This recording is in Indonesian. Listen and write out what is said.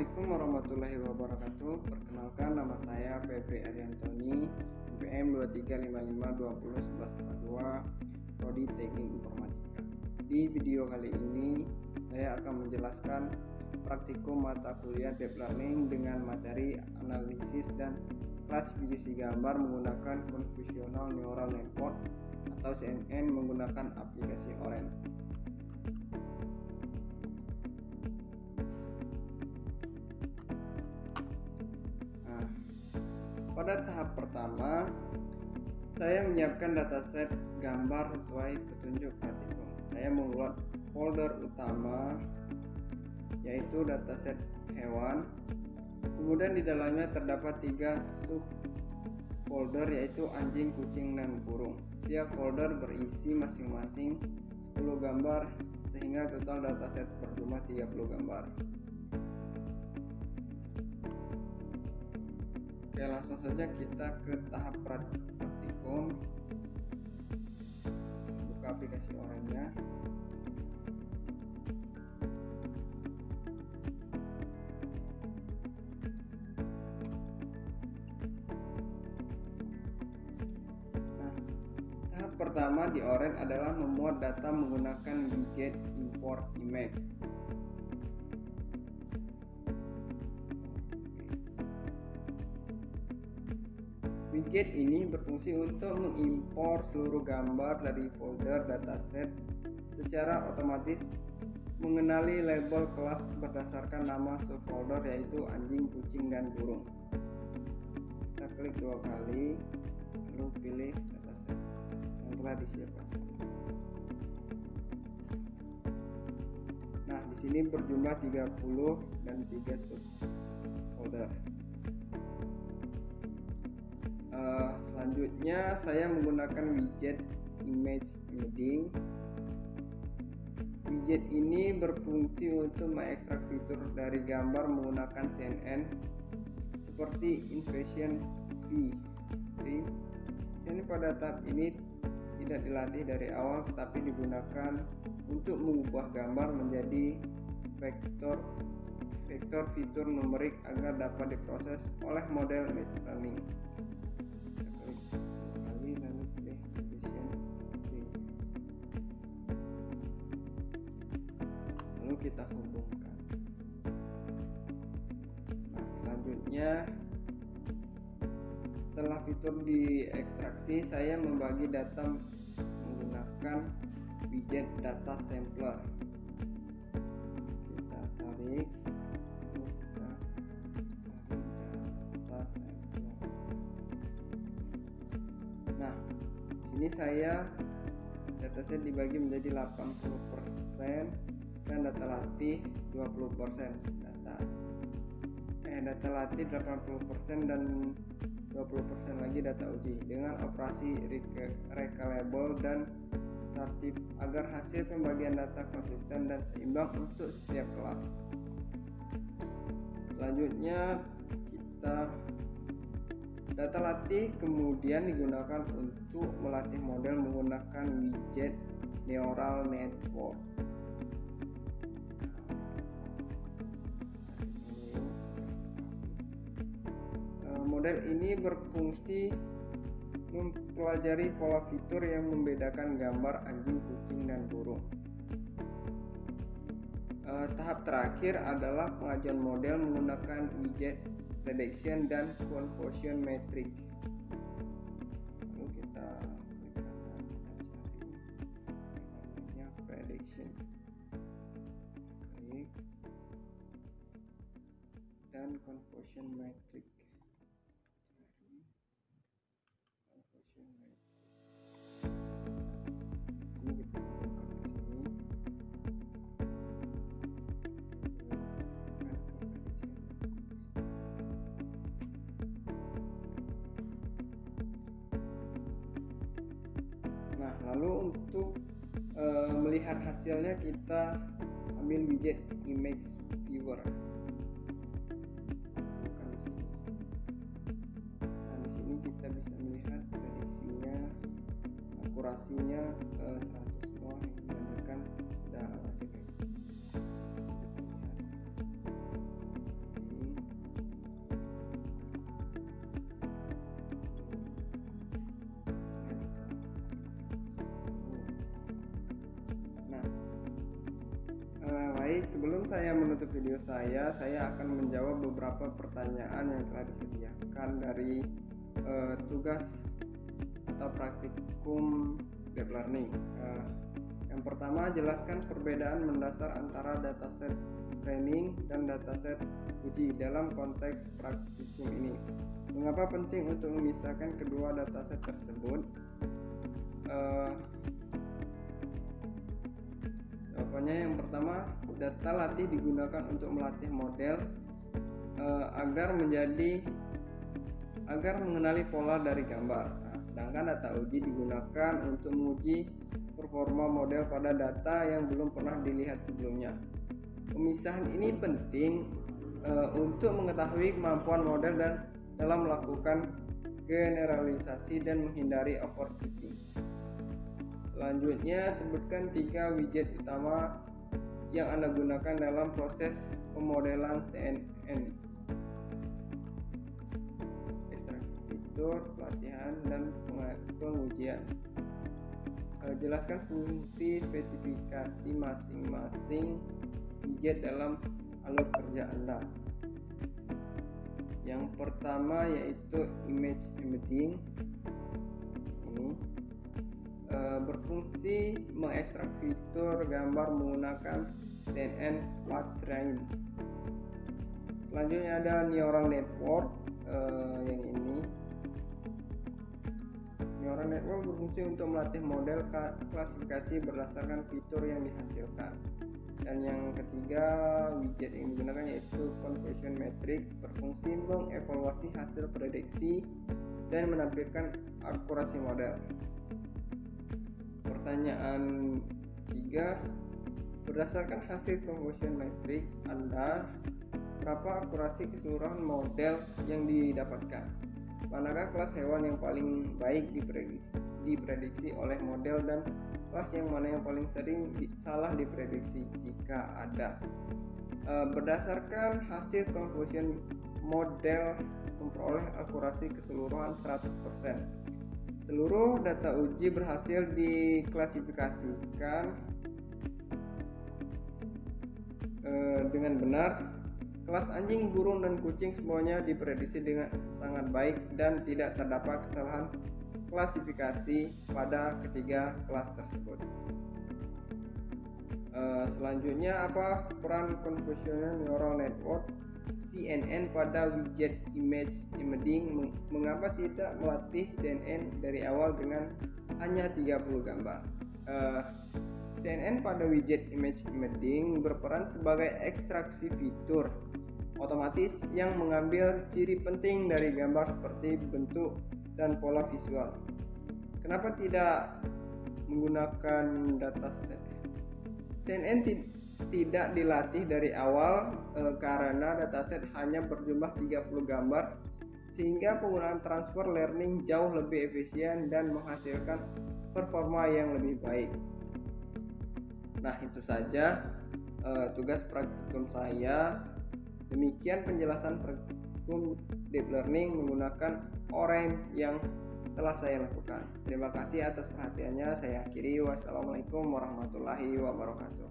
Assalamualaikum warahmatullahi wabarakatuh. Perkenalkan, nama saya Febri Ariantoni, NPM 2355201142, Prodi Teknik Informatika. Di video kali ini saya akan menjelaskan praktikum mata kuliah Deep Learning dengan materi analisis dan klasifikasi gambar menggunakan Convolutional Neural Network atau CNN menggunakan aplikasi Orange. Pada tahap pertama, saya menyiapkan dataset gambar sesuai petunjuk praktikum. Saya membuat folder utama, yaitu dataset hewan. Kemudian di dalamnya terdapat 3 subfolder, yaitu anjing, kucing, dan burung. Setiap folder berisi masing-masing 10 gambar, sehingga total dataset berjumlah 30 gambar. Oke, langsung saja kita ke tahap praktikum. Buka aplikasi Orange-nya. Tahap pertama di Orange adalah memuat data menggunakan widget import image. Widget ini berfungsi untuk mengimpor seluruh gambar dari folder dataset secara otomatis, mengenali label kelas berdasarkan nama subfolder, yaitu anjing, kucing, dan burung. Kita klik 2 kali, lalu pilih dataset yang telah disiapkan. Nah, di sini berjumlah 30 dan 3 subfolder. Selanjutnya saya menggunakan widget image embedding. Widget ini berfungsi untuk mengekstrak fitur dari gambar menggunakan CNN seperti inversion V. Ini pada tahap ini tidak dilatih dari awal, tetapi digunakan untuk mengubah gambar menjadi vektor fitur numerik agar dapat diproses oleh model machine learning. Lalu kita hubungkan. Nah, selanjutnya setelah fitur diekstraksi, saya membagi data menggunakan widget data sampler. Kita tarik, data sampler. Nah, sini saya dataset dibagi menjadi 80% dan data latih 20%. Data latih 80% dan 20% lagi data uji dengan operasi recalable dan tertib agar hasil pembagian data konsisten dan seimbang untuk setiap kelas. Selanjutnya data latih kemudian digunakan untuk melatih model menggunakan widget neural network. Model ini berfungsi mempelajari pola fitur yang membedakan gambar anjing, kucing, dan burung. Tahap terakhir adalah pengajuan model menggunakan widget prediction dan convolution matrix. Lalu kita cari prediction, klik, dan convolution matrix. Ini kita buka ke sini. Nah, lalu untuk melihat hasilnya kita ambil widget image viewer. Bukan di sini. Nah, di sini kita bisa melihat prediksinya, akurasinya 100 semua, yang menandakan sudah hasil. sebelum saya menutup video saya akan menjawab beberapa pertanyaan yang telah disediakan dari tugas atau praktikum deep learning. Yang pertama, jelaskan perbedaan mendasar antara dataset training dan dataset uji dalam konteks praktikum ini. Mengapa penting untuk memisahkan kedua dataset tersebut? Jawabannya yang pertama, data latih digunakan untuk melatih model agar mengenali pola dari gambar. Sedangkan data uji digunakan untuk menguji performa model pada data yang belum pernah dilihat sebelumnya. Pemisahan ini penting untuk mengetahui kemampuan model dan dalam melakukan generalisasi dan menghindari overfitting. Selanjutnya, sebutkan 3 widget utama yang Anda gunakan dalam proses pemodelan CNN. Ekstraksi fitur, pelatihan, dan pengujian. Jelaskan fungsi spesifikasi masing-masing widget dalam alur kerja Anda. Yang pertama yaitu image embedding. Ini berfungsi mengekstrak fitur gambar menggunakan CNN Path Train. Selanjutnya ada neural network. Yang ini neural network berfungsi untuk melatih model klasifikasi berdasarkan fitur yang dihasilkan. Dan yang ketiga, widget yang digunakan yaitu conversion metric, berfungsi mengevaluasi hasil prediksi dan menampilkan akurasi model. Pertanyaan 3, berdasarkan hasil conversion metric Anda, berapa akurasi keseluruhan model yang didapatkan? Manakah kelas hewan yang paling baik diprediksi oleh model, dan kelas yang mana yang paling sering salah diprediksi jika ada? Berdasarkan hasil conversion model memperoleh akurasi keseluruhan 100%. Seluruh data uji berhasil diklasifikasikan dengan benar. Kelas anjing, burung, dan kucing semuanya diprediksi dengan sangat baik dan tidak terdapat kesalahan klasifikasi pada ketiga kelas tersebut. Selanjutnya, apa peran convolutional neural network CNN pada widget image embedding? Mengapa tidak melatih CNN dari awal dengan hanya 30 gambar? CNN pada widget image embedding berperan sebagai ekstraksi fitur otomatis yang mengambil ciri penting dari gambar seperti bentuk dan pola visual. Kenapa tidak menggunakan dataset? CNN tidak dilatih dari awal karena dataset hanya berjumlah 30 gambar, sehingga penggunaan transfer learning jauh lebih efisien dan menghasilkan performa yang lebih baik. Nah, itu saja tugas praktikum saya. Demikian penjelasan praktikum deep learning menggunakan Orange yang telah saya lakukan. Terima kasih atas perhatiannya. Saya akhiri. Wassalamualaikum warahmatullahi wabarakatuh.